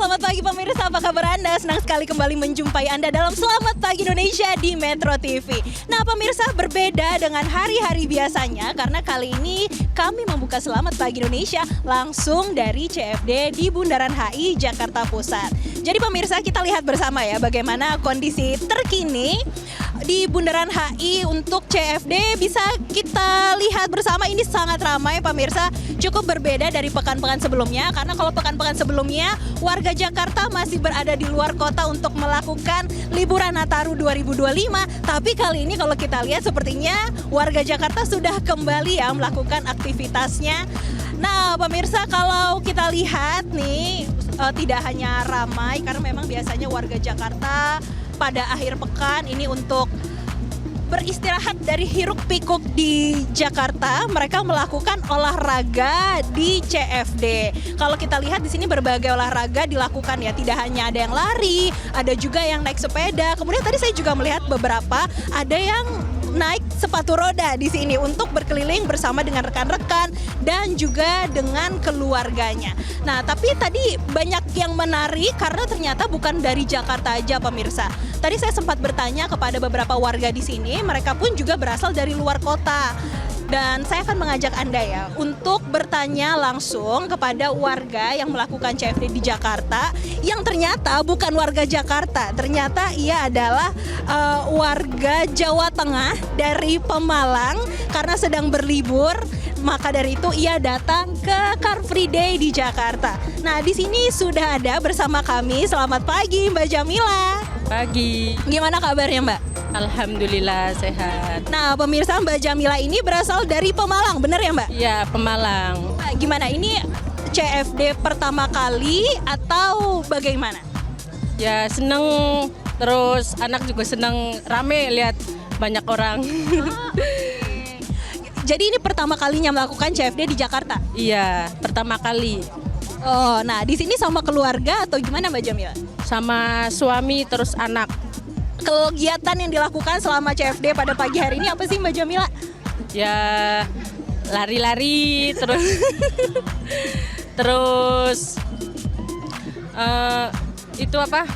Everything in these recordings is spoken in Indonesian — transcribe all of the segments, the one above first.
selamat pagi pemirsa, apa kabar Anda? Senang sekali kembali menjumpai Anda dalam Selamat Pagi Indonesia di Metro TV. Nah pemirsa, berbeda dengan hari-hari biasanya karena kali ini kami membuka Selamat Pagi Indonesia langsung dari CFD di Bundaran HI Jakarta Pusat. Jadi pemirsa, kita lihat bersama ya bagaimana kondisi terkini di Bundaran HI untuk CFD. Bisa kita lihat bersama, ini sangat ramai pemirsa, cukup berbeda dari pekan-pekan sebelumnya karena kalau pekan-pekan sebelumnya warga Jakarta masih berada di luar kota untuk melakukan liburan Nataru 2025, tapi kali ini kalau kita lihat sepertinya warga Jakarta sudah kembali ya melakukan aktivitasnya. Nah pemirsa, kalau kita lihat nih tidak hanya ramai karena memang biasanya warga Jakarta pada akhir pekan ini untuk beristirahat dari hiruk pikuk di Jakarta, mereka melakukan olahraga di CFD. Kalau kita lihat di sini berbagai olahraga dilakukan ya, tidak hanya ada yang lari, ada juga yang naik sepeda. Kemudian tadi saya juga melihat beberapa ada yang naik sepatu roda di sini untuk berkeliling bersama dengan rekan-rekan dan juga dengan keluarganya. Nah, tapi tadi banyak yang menarik karena ternyata bukan dari Jakarta aja pemirsa. Tadi saya sempat bertanya kepada beberapa warga di sini, mereka pun juga berasal dari luar kota. Dan saya akan mengajak Anda ya untuk bertanya langsung kepada warga yang melakukan CFD di Jakarta yang ternyata bukan warga Jakarta. Ternyata ia adalah warga Jawa Tengah dari Pemalang karena sedang berlibur. Maka dari itu ia datang ke Car Free Day di Jakarta. Nah, di sini sudah ada bersama kami. Selamat pagi Mbak Jamila. Pagi. Gimana kabarnya Mbak? Alhamdulillah sehat. Nah pemirsa, Mbak Jamila ini berasal dari Pemalang, benar ya Mbak? Iya, Pemalang. Mbak, gimana ini CFD pertama kali atau bagaimana? Ya seneng, terus anak juga seneng, rame lihat banyak orang. Jadi ini pertama kalinya melakukan CFD di Jakarta? Iya, pertama kali. Oh, nah di sini sama keluarga atau gimana Mbak Jamila? Sama suami terus anak. Kegiatan yang dilakukan selama CFD pada pagi hari ini apa sih Mbak Jamila? Ya lari-lari terus terus itu apa?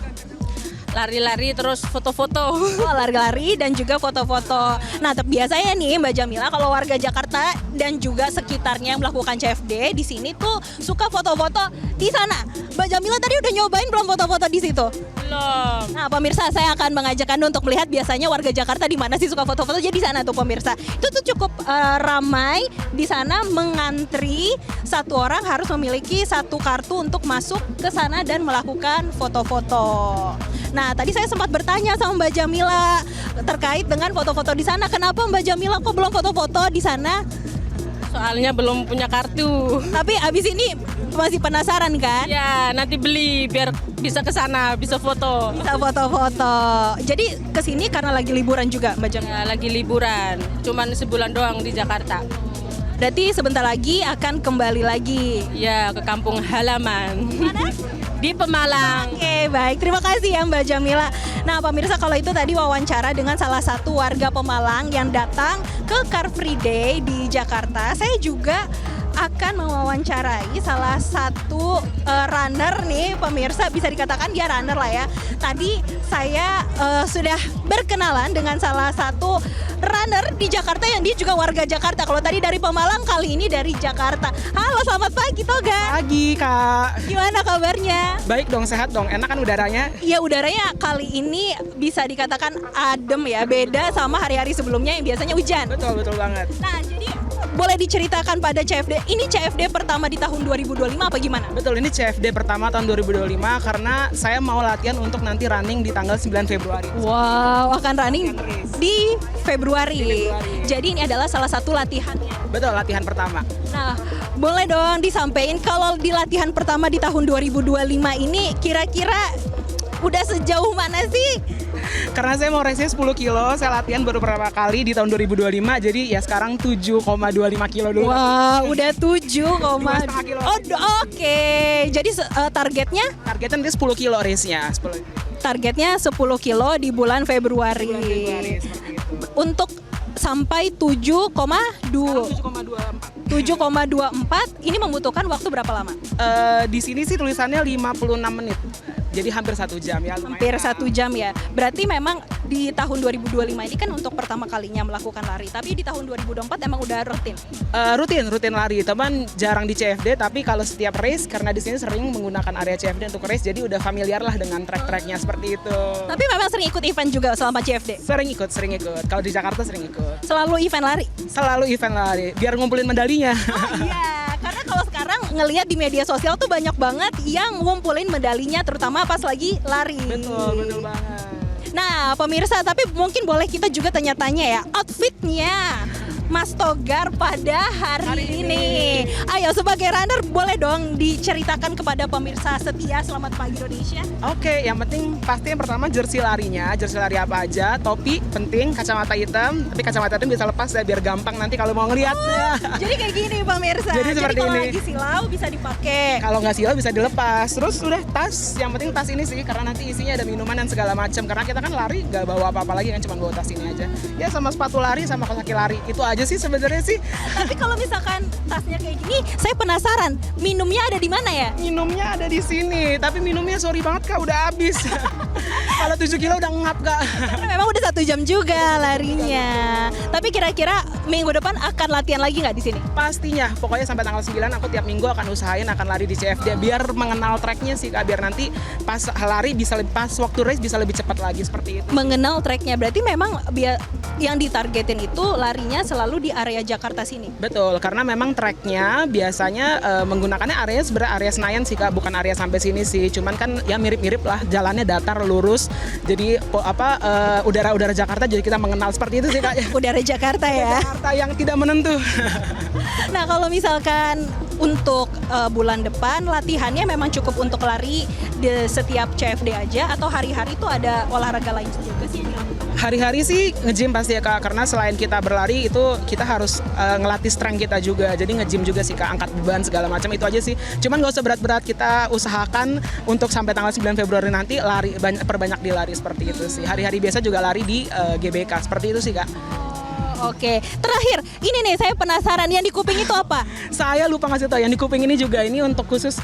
Lari-lari terus foto-foto. Oh, lari-lari dan juga foto-foto. Nah, biasanya nih Mbak Jamila kalau warga Jakarta dan juga sekitarnya yang melakukan CFD di sini tuh suka foto-foto di sana. Mbak Jamila tadi udah nyobain belum foto-foto di situ? Belum. Nah, pemirsa, saya akan mengajak Anda untuk melihat biasanya warga Jakarta di mana sih suka foto-foto. Jadi di sana tuh pemirsa. Itu tuh cukup ramai di sana, mengantri. Satu orang harus memiliki satu kartu untuk masuk ke sana dan melakukan foto-foto. Nah, tadi saya sempat bertanya sama Mbak Jamila terkait dengan foto-foto di sana. Kenapa Mbak Jamila kok belum foto-foto di sana? Soalnya belum punya kartu. Tapi abis ini masih penasaran kan? Ya, nanti beli biar bisa ke sana, bisa foto. Bisa foto-foto. Jadi kesini karena lagi liburan juga Mbak Jamila? Ya, lagi liburan, cuman sebulan doang di Jakarta. Berarti sebentar lagi akan kembali lagi? Ya, ke kampung halaman. Mana? Di Pemalang. Oke, baik. Terima kasih ya Mbak Jamila. Nah, pemirsa, kalau itu tadi wawancara dengan salah satu warga Pemalang yang datang ke Car Free Day di Jakarta. Saya juga akan mewawancarai salah satu runner nih pemirsa, bisa dikatakan dia runner lah ya. Tadi saya sudah berkenalan dengan salah satu runner di Jakarta yang dia juga warga Jakarta. Kalau tadi dari Pemalang, kali ini dari Jakarta. Halo, selamat pagi Toga. Pagi Kak. Gimana kabarnya? Baik dong, sehat dong. Enak kan udaranya? Iya, udaranya kali ini bisa dikatakan adem ya, beda sama hari-hari sebelumnya yang biasanya hujan. Betul, betul banget. Nah, jadi boleh diceritakan pada CFD, ini CFD pertama di tahun 2025 apa gimana? Betul, ini CFD pertama tahun 2025 karena saya mau latihan untuk nanti running di tanggal 9 Februari. Wow, akan running di Februari. Di Februari. Jadi ini adalah salah satu latihannya. Betul, latihan pertama. Nah, boleh dong disampaikan kalau di latihan pertama di tahun 2025 ini kira-kira udah sejauh mana sih? Karena saya mau race 10 kilo, saya latihan baru beberapa kali di tahun 2025, jadi ya sekarang 7,25 kilo dulu. Wah, udah 7, 2,5 kilo. Oh, oke. Jadi targetnya? Targetnya nanti 10 kilo race-nya. 10. Targetnya 10 kilo di bulan Februari. Februari seperti itu. Untuk sampai 7,2. 7,24. 7,24 ini membutuhkan waktu berapa lama? Di sini sih tulisannya 56 menit. Jadi hampir 1 jam ya. Lumayan. Hampir 1 jam ya. Berarti memang di tahun 2025 ini kan untuk pertama kalinya melakukan lari. Tapi di tahun 2024 emang udah rutin. Rutin lari. Teman jarang di CFD, tapi kalau setiap race karena di sini sering menggunakan area CFD untuk race, jadi udah familiar lah dengan track-tracknya seperti itu. Tapi memang sering ikut event juga selama CFD. Sering ikut. Kalau di Jakarta sering ikut. Selalu event lari. Selalu event lari, biar ngumpulin medalinya. Oh iya, karena kalau sekarang ngelihat di media sosial tuh banyak banget yang ngumpulin medalinya, terutama pas lagi lari. Betul banget. Nah, pemirsa, tapi mungkin boleh kita juga tanya-tanya ya, outfitnya Mas Togar pada hari ini. Ayo, sebagai runner boleh dong diceritakan kepada pemirsa setia Selamat Pagi Indonesia. Oke, yang penting pasti yang pertama jersey larinya, jersey lari apa aja, topi penting, kacamata hitam, tapi kacamata hitam bisa lepas ya biar gampang nanti kalau mau ngelihatnya. Jadi kayak gini pemirsa. Jadi seperti kalau ini. lagi silau bisa dipakai. Kalau nggak silau bisa dilepas. Terus udah tas, yang penting tas ini sih karena nanti isinya ada minuman dan segala macam. Karena kita kan lari nggak bawa apa-apa lagi kan, cuma bawa tas ini aja. Ya sama sepatu lari sama kaki lari itu aja sih sebenarnya sih. Tapi kalau misalkan tasnya kayak gini, saya penasaran minumnya ada di mana ya? Minumnya ada di sini, tapi minumnya sorry banget Kak udah habis. Kalau 7 kilo udah ngap Kak. Karena memang udah 1 jam juga larinya. Tapi kira-kira minggu depan akan latihan lagi nggak di sini? Pastinya, pokoknya sampai tanggal 9 aku tiap minggu akan usahain akan lari di CFD biar mengenal tracknya sih Kak, biar nanti pas lari bisa pas waktu race bisa lebih cepat lagi seperti itu. Mengenal tracknya, berarti memang yang ditargetin itu larinya selalu di area Jakarta sini. Betul, karena memang tracknya biasanya menggunakannya area sebenarnya area Senayan sih Kak, bukan area sampai sini sih. Cuman kan ya mirip-mirip lah, jalannya datar lurus. Jadi udara-udara Jakarta jadi kita mengenal seperti itu sih Kak. Udara Jakarta ya. Jakarta yang tidak menentu. Nah, kalau misalkan untuk bulan depan latihannya memang cukup untuk lari di setiap CFD aja atau hari-hari itu ada olahraga lain juga sih yang dilakukan? Hari-hari sih nge-gym pasti ya Kak, karena selain kita berlari itu kita harus ngelatih strength kita juga. Jadi nge-gym juga sih Kak, angkat beban segala macam itu aja sih. Cuman gak usah berat-berat, kita usahakan untuk sampai tanggal 9 Februari nanti lari perbanyak di lari seperti itu sih. Hari-hari biasa juga lari di GBK seperti itu sih Kak. Oke, terakhir ini nih saya penasaran yang di kuping itu apa? Saya lupa ngasih tahu yang di kuping ini juga ini untuk khusus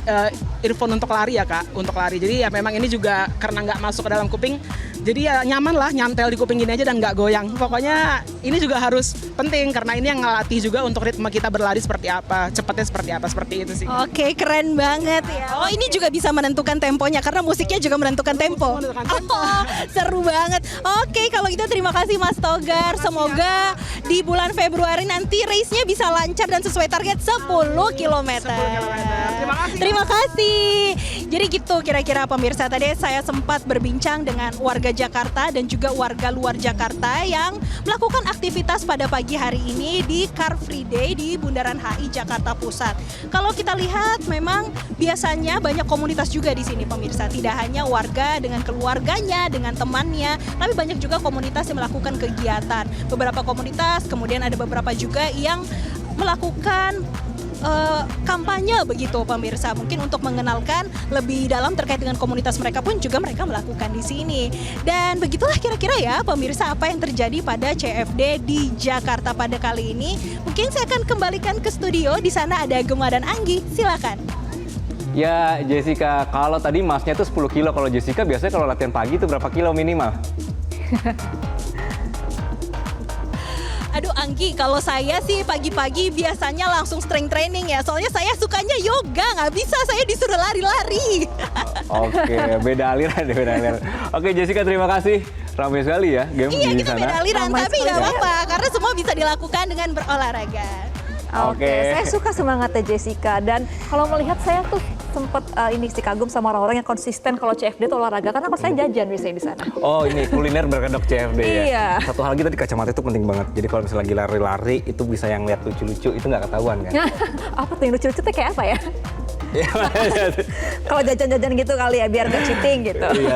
earphone untuk lari ya Kak, untuk lari. Jadi ya memang ini juga karena nggak masuk ke dalam kuping, jadi ya nyaman lah nyantel di kuping gini aja dan nggak goyang. Pokoknya ini juga harus penting karena ini yang ngelatih juga untuk ritme kita berlari seperti apa, cepatnya seperti apa, seperti itu sih. Oke, keren banget ya. Oh, ini juga bisa menentukan temponya karena musiknya juga menentukan tempo. Oh, seru banget. Oke, kalau gitu terima kasih Mas Togar. Semoga di bulan Februari nanti race-nya bisa lancar dan sesuai target 10 km. Terima kasih. Terima kasih. Jadi gitu kira-kira pemirsa, tadi saya sempat berbincang dengan warga Jakarta dan juga warga luar Jakarta yang melakukan aktivitas pada pagi hari ini di Car Free Day di Bundaran HI Jakarta Pusat. Kalau kita lihat memang biasanya banyak komunitas juga di sini pemirsa, tidak hanya warga dengan keluarganya, dengan temannya, tapi banyak juga komunitas yang melakukan kegiatan. Beberapa komunitas, kemudian ada beberapa juga yang melakukan kampanye begitu pemirsa, mungkin untuk mengenalkan lebih dalam terkait dengan komunitas mereka pun juga mereka melakukan di sini. Dan begitulah kira-kira ya pemirsa apa yang terjadi pada CFD di Jakarta pada kali ini. Mungkin saya akan kembalikan ke studio, di sana ada Gemma dan Anggi, silakan. Ya Jessica, kalau tadi Masnya itu 10 kilo, kalau Jessica biasanya kalau latihan pagi itu berapa kilo minimal? Aduh Anggi, kalau saya sih pagi-pagi biasanya langsung strength training ya. Soalnya saya sukanya yoga, nggak bisa saya disuruh lari-lari. Oke, beda aliran deh, beda aliran. Oke Jessica, terima kasih. Ramai sekali ya game Iya, di kita sana. beda aliran, Ramai tapi sekali nggak ya. apa-apa. Karena semua bisa dilakukan dengan berolahraga. Oke, saya suka semangatnya Jessica, dan kalau melihat saya tuh sempat ini sih kagum sama orang-orang yang konsisten kalau CFD itu olahraga, karena kalau saya jajan biasanya di sana. Oh ini kuliner berkedok CFD ya. Iya. Satu hal lagi tadi kacamata itu penting banget. Jadi kalau misalnya lagi lari-lari itu bisa yang lihat lucu-lucu itu nggak ketahuan kan? Apa tuh yang lucu-lucu tuh kayak apa ya? Iya. Kalau jajan-jajan gitu kali ya, biar nggak cheating gitu. Iya,